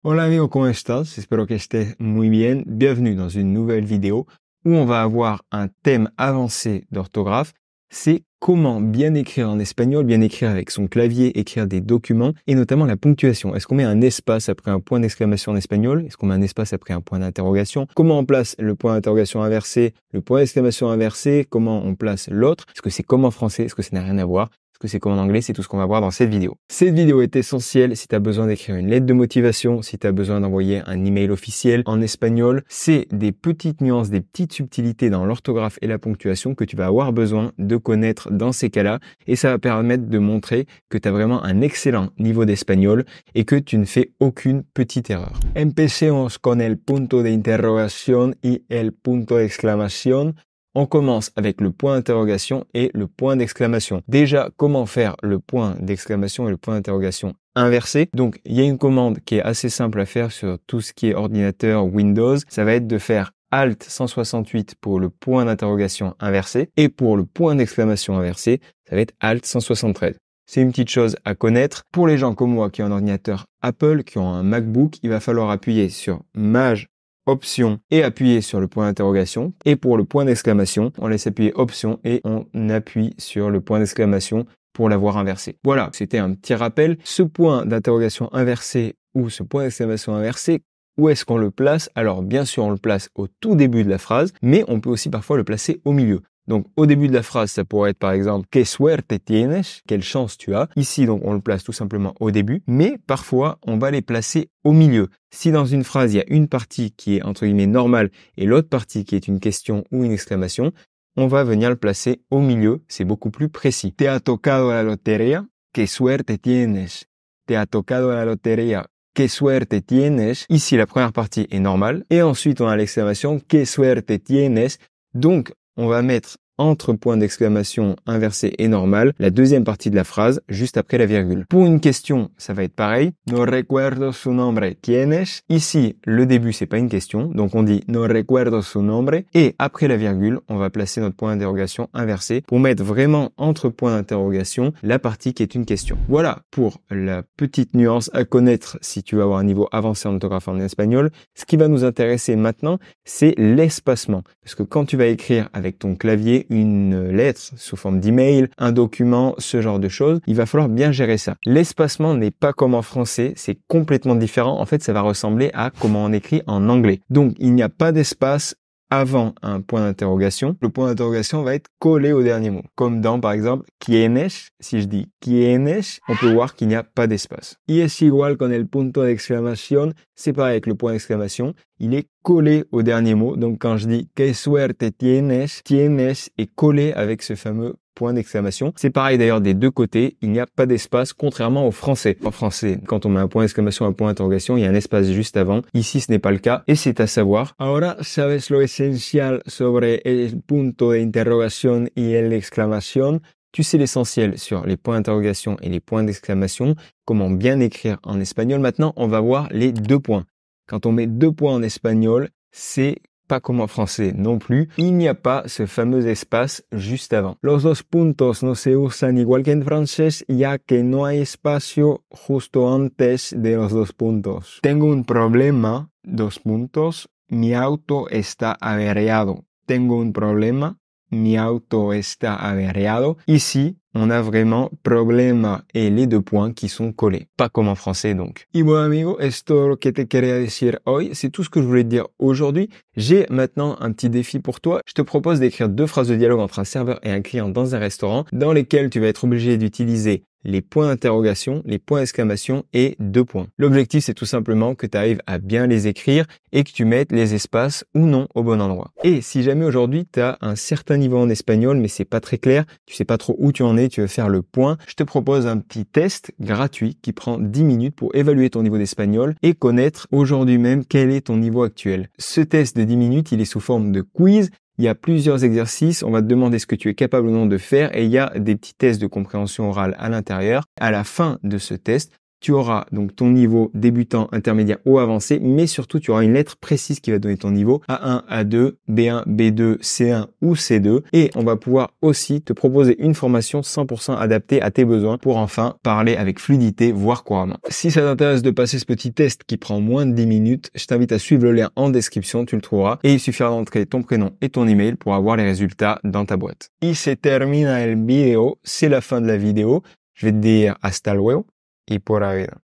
Hola amigo, ¿cómo estás? Espero que estés muy bien. Bienvenue dans une nouvelle vidéo où on va avoir un thème avancé d'orthographe. C'est comment bien écrire en espagnol, bien écrire avec son clavier, écrire des documents et notamment la ponctuation. Est-ce qu'on met un espace après un point d'exclamation en espagnol? Est-ce qu'on met un espace après un point d'interrogation? Comment on place le point d'interrogation inversé, le point d'exclamation inversé? Comment on place l'autre? Est-ce que c'est comme en français? Est-ce que ça n'a rien à voir? Que c'est comme en anglais, c'est tout ce qu'on va voir dans cette vidéo. Cette vidéo est essentielle si tu as besoin d'écrire une lettre de motivation, si tu as besoin d'envoyer un email officiel en espagnol. C'est des petites nuances, des petites subtilités dans l'orthographe et la ponctuation que tu vas avoir besoin de connaître dans ces cas-là et ça va permettre de montrer que tu as vraiment un excellent niveau d'espagnol et que tu ne fais aucune petite erreur. Empecemos con el punto de interrogación y el punto de exclamación. On commence avec le point d'interrogation et le point d'exclamation. Déjà, comment faire le point d'exclamation et le point d'interrogation inversé? Donc, il y a une commande qui est assez simple à faire sur tout ce qui est ordinateur Windows. Ça va être de faire Alt 168 pour le point d'interrogation inversé et pour le point d'exclamation inversé, ça va être Alt 173. C'est une petite chose à connaître. Pour les gens comme moi qui ont un ordinateur Apple, qui ont un MacBook, il va falloir appuyer sur Maj Option et appuyer sur le point d'interrogation. Et pour le point d'exclamation, on laisse appuyer Option et on appuie sur le point d'exclamation pour l'avoir inversé. Voilà, c'était un petit rappel. Ce point d'interrogation inversé ou ce point d'exclamation inversé, où est-ce qu'on le place? Alors bien sûr, on le place au tout début de la phrase, mais on peut aussi parfois le placer au milieu. Donc, au début de la phrase, ça pourrait être par exemple « Que suerte tienes ?» Quelle chance tu as. Ici, donc, on le place tout simplement au début, mais parfois, on va les placer au milieu. Si dans une phrase, il y a une partie qui est entre guillemets normale et l'autre partie qui est une question ou une exclamation, on va venir le placer au milieu. C'est beaucoup plus précis. « Te ha tocado la lotería? Que suerte tienes. Te ha tocado la lotería. Que suerte tienes ?» Ici, la première partie est normale. Et ensuite, on a l'exclamation « Que suerte tienes ?» Donc, on va mettre entre point d'exclamation inversé et normal la deuxième partie de la phrase juste après la virgule. Pour une question, ça va être pareil. No recuerdo su nombre. ¿Quién es? Ici, le début, c'est pas une question. Donc, on dit no recuerdo su nombre. Et après la virgule, on va placer notre point d'interrogation inversé pour mettre vraiment entre points d'interrogation la partie qui est une question. Voilà pour la petite nuance à connaître si tu veux avoir un niveau avancé en orthographe en espagnol. Ce qui va nous intéresser maintenant, c'est l'espacement. Parce que quand tu vas écrire avec ton clavier une lettre sous forme d'email, un document, ce genre de choses, il va falloir bien gérer ça. L'espacement n'est pas comme en français, c'est complètement différent. En fait, ça va ressembler à comment on écrit en anglais. Donc, il n'y a pas d'espace avant un point d'interrogation. Le point d'interrogation va être collé au dernier mot. Comme dans, par exemple, ¿Quién es? Si je dis ¿Quién es? On peut voir qu'il n'y a pas d'espace. Y es igual con el punto de exclamación. C'est pareil avec le point d'exclamation. Il est collé au dernier mot. Donc, quand je dis Que suerte tienes, tienes est collé avec ce fameux point d'exclamation. C'est pareil d'ailleurs des deux côtés, il n'y a pas d'espace contrairement au français. En français, quand on met un point d'exclamation, un point d'interrogation, il y a un espace juste avant. Ici, ce n'est pas le cas et c'est à savoir. Ahora sabes lo esencial sobre el punto de interrogación y el exclamación. Tu sais l'essentiel sur les points d'interrogation et les points d'exclamation, comment bien écrire en espagnol. Maintenant, on va voir les deux points. Quand on met deux points en espagnol, c'est pas comme en français non plus, il n'y a pas ce fameux espace juste avant. Los dos puntos no se usan igual que en francés, ya que no hay espacio justo antes de los dos puntos. Tengo un problema, dos puntos, mi auto está averiado. Tengo un problema, mi auto está averiado. Ici, on a vraiment problema et les deux points qui sont collés. Pas comme en français donc. Y bueno amigo, esto lo que te quería decir hoy. C'est tout ce que je voulais te dire aujourd'hui. J'ai maintenant un petit défi pour toi. Je te propose d'écrire deux phrases de dialogue entre un serveur et un client dans un restaurant dans lesquelles tu vas être obligé d'utiliser les points d'interrogation, les points d'exclamation et deux points. L'objectif, c'est tout simplement que tu arrives à bien les écrire et que tu mettes les espaces ou non au bon endroit. Et si jamais aujourd'hui, tu as un certain niveau en espagnol, mais c'est pas très clair, tu sais pas trop où tu en es, tu veux faire le point, je te propose un petit test gratuit qui prend 10 minutes pour évaluer ton niveau d'espagnol et connaître aujourd'hui même quel est ton niveau actuel. Ce test de 10 minutes, il est sous forme de quiz. Il y a plusieurs exercices, on va te demander ce que tu es capable ou non de faire et il y a des petits tests de compréhension orale à l'intérieur. À la fin de ce test, tu auras donc ton niveau débutant, intermédiaire ou avancé, mais surtout tu auras une lettre précise qui va donner ton niveau A1, A2, B1, B2, C1 ou C2. Et on va pouvoir aussi te proposer une formation 100% adaptée à tes besoins pour enfin parler avec fluidité, voire couramment. Si ça t'intéresse de passer ce petit test qui prend moins de 10 minutes, je t'invite à suivre le lien en description, tu le trouveras. Et il suffira d'entrer ton prénom et ton email pour avoir les résultats dans ta boîte. Y se termina el video, c'est la fin de la vidéo. Je vais te dire hasta luego y pura vida.